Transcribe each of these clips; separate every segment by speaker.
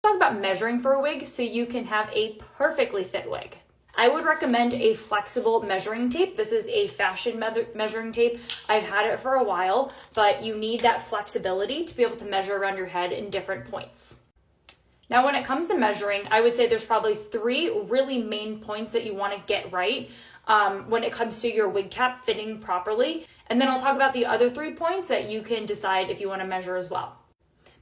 Speaker 1: Talk about measuring for a wig so you can have a perfectly fit wig. I would recommend a flexible measuring tape. This is a fashion measuring tape. I've had it for a while, but you need that flexibility to be able to measure around your head in different points. Now, when it comes to measuring, I would say there's probably 3 really main points that you want to get right when it comes to your wig cap fitting properly. And then I'll talk about the other 3 points that you can decide if you want to measure as well.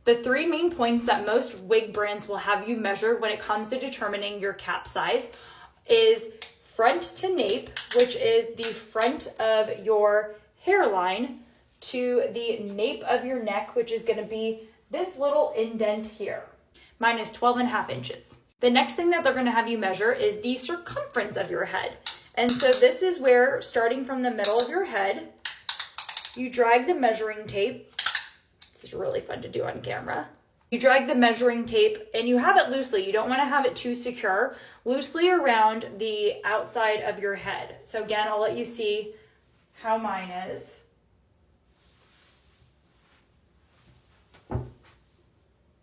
Speaker 1: The 3 main points that most wig brands will have you measure when it comes to determining your cap size is front to nape, which is the front of your hairline, to the nape of your neck, which is going to be this little indent here. Mine is 12.5 inches. The next thing that they're going to have you measure is the circumference of your head. And so this is where, starting from the middle of your head, you drag the measuring tape. This is really fun to do on camera. You drag the measuring tape and you have it loosely. You don't want to have it too secure. Loosely around the outside of your head. So again, I'll let you see how mine is.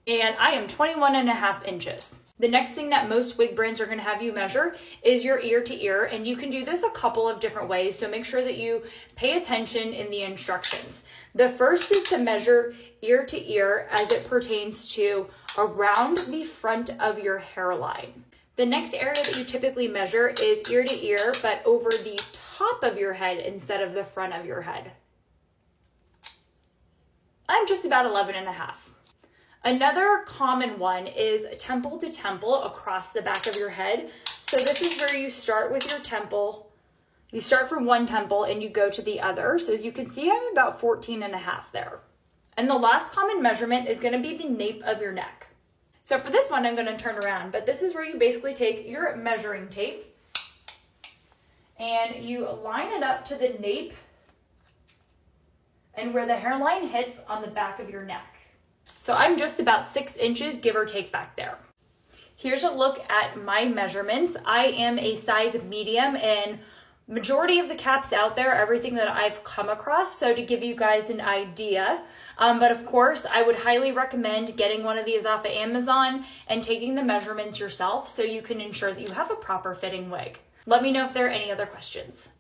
Speaker 1: And I am 21.5 inches. The next thing that most wig brands are going to have you measure is your ear to ear, and you can do this a couple of different ways, so make sure that you pay attention in the instructions. The first is to measure ear to ear as it pertains to around the front of your hairline. The next area that you typically measure is ear to ear, but over the top of your head instead of the front of your head. I'm just about 11.5. Another common one is temple to temple across the back of your head. So this is where you start with your temple. You start from one temple and you go to the other. So as you can see, I'm about 14.5 there. And the last common measurement is going to be the nape of your neck. So for this one, I'm going to turn around, but this is where you basically take your measuring tape and you line it up to the nape and where the hairline hits on the back of your neck. So I'm just about 6 inches, give or take, back there. Here's a look at my measurements. I am a size medium in majority of the caps out there, everything that I've come across, so to give you guys an idea. But of course, I would highly recommend getting one of these off of Amazon and taking the measurements yourself so you can ensure that you have a proper fitting wig. Let me know if there are any other questions.